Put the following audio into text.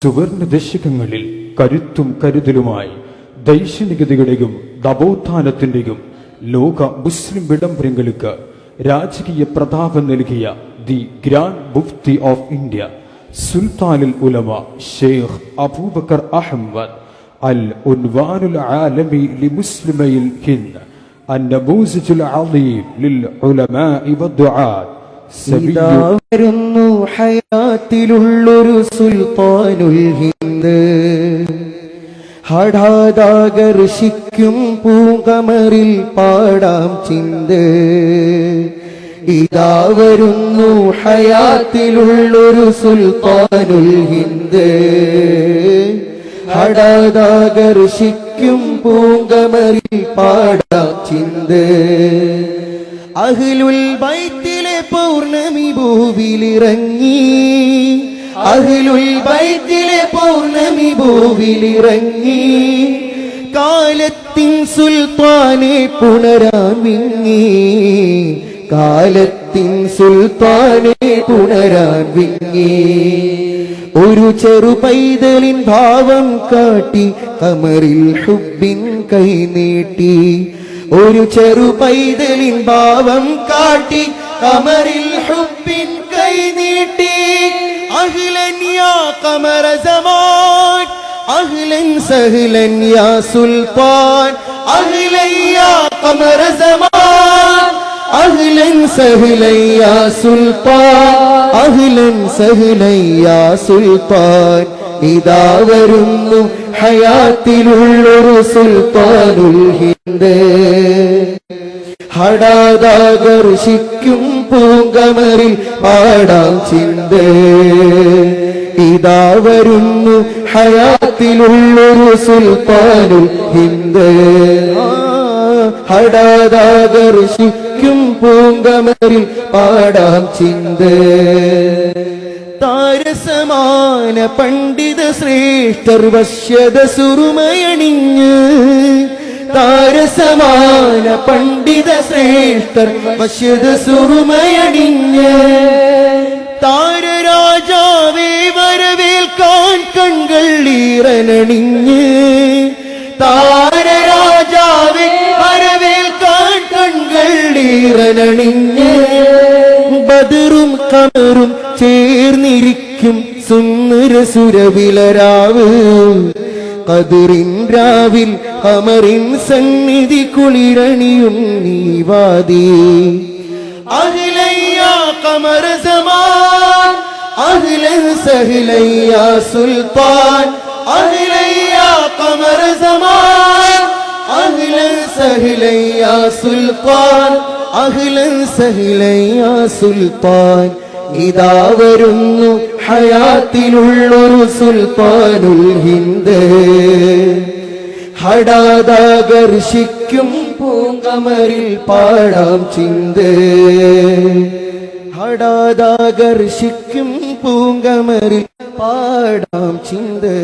സുവർണ ദശകങ്ങളിൽ കരുത്തും കരുതലുമായി ദൈക്ഷണികതയുടെയും നവോത്ഥാനത്തിന്റെയും ലോക മുസ്ലിം വിളംബരങ്ങൾക്ക് രാജകീയ പ്രതാപം നൽകിയ the grand Mufti of India സുൽത്താനുൽ ഉലമ ഷെയ്ഖ് അബൂബക്കർ അഹമ്മദ് അൽ ഉൻവാനുൽ ആലമി ലിമുസ്ലിമയിൽ ഹിന്ദ് അന്നമൂസിജുൽ അളീം ലിൽ ഉലമാഇ വദ്ദുആത്ത് വരുന്നു ഹയാത്തിലുള്ളൊരു സുൽത്താനുൽ ഹിന്ദ് ഹഠാദാകർഷിക്കും പൂങ്കമറിൽ പാടാം ചിന്ത് ഇതാ വരുന്നു ഹയാത്തിലുള്ളൊരു സുൽത്താനുൽ ഹിന്ദ് ഹഠാദാകർഷിക്കും പൂങ്കമറിൽ പാടാം ചിന്ത് അഹ്ലുൽ ബൈത്തിലെ പൗർണമി ഭൂവിലിറങ്ങി അഹ്ലുൽ ബൈത്തിലെ പൗർണമി ഭൂവിലിറങ്ങി കാലത്തിൻ സുൽത്താനെ പുണരാൻ വിങ്ങി കാലത്തിൻ സുൽത്താനെ പുണരാൻ വിങ്ങി ഒരു ചെറു പൈതലിൻ ഭാവം കാട്ടി കമറിൽ ഹുബ്ബിൻ കൈ നീട്ടി ഒരു ചെറു പൈതലിൻ ഭാവം കാട്ടി കമറിൽ ഹുബ്ബിൻ കൈ നീട്ടി അഹ്ലൻ യാ ഖമറ സമാൻ അഹ്ലൻ സഹ്ലൻ യാ സുൽത്താൻ അഹ്ലൻ യാ ഖമറ സമാൻ അഹ്ലൻ സഹ്ലൻ യാ സുൽത്താൻ അഹ്ലൻ സഹ്ലൻ യാ സുൽത്താൻ ഇതാ വരുന്നു ഹയാത്തിലുള്ളൊരു സുൽത്താനുൽ ഹിന്ദ് ഹഠാദാകർഷിക്കും പൂങ്കമറിൽ പാടാം ചിന്ത് ഇതാ വരുന്നു ഹയാത്തിലുള്ളൊരു സുൽത്താനുൽ ഹിന്ദ് ഹഠാദാകർഷിക്കും പൂങ്കമറിൽ പാടാം ചിന്ത് താരസമാന പണ്ഡിത ശ്രേഷ്ഠർ വശ്യത സുറുമയണിഞ്ഞ് താരസമാന പണ്ഡിത ശ്രേഷ്ഠർ വശ്യത സുറുമയണിഞ്ഞ് താരരാജാവേ വരവേൽക്കാൻ കൺകൾ ഈറനണിഞ്ഞ് താരരാജാവേ വരവേൽക്കാൻ കൺകൾ ഈറനണിഞ്ഞ് ബദറും ഖമറും ചേർന്നിരിക്കും സുന്ദര സുരവിലരാവ് ഖദറിൻ രാവിൽ ഖമറിൻ സന്നിധി കുളിരണിയും നീവാദി അഹ്ലൻ യാ ഖമറ സമാൻ അഹ്ലൻ സഹ്ലൻ യാ സുൽത്താൻ അഹ്ലൻ യാ ഖമറ സമാൻ അഹ്ലൻ സഹ്ലൻ യാ സുൽത്താൻ അഹ്ലൻ സഹ്ലൻ യാ സുൽത്താൻ ഇതാ വരുന്നു ഹയാത്തിലുള്ളൊരു സുൽത്താനുൽ ഹിന്ദ് ഹഠാദാകർഷിക്കും പൂങ്കമറിൽ പാടാം ചിന്ത് ഹഠാദാകർഷിക്കും പൂങ്കമറിൽ പാടാം ചിന്ത്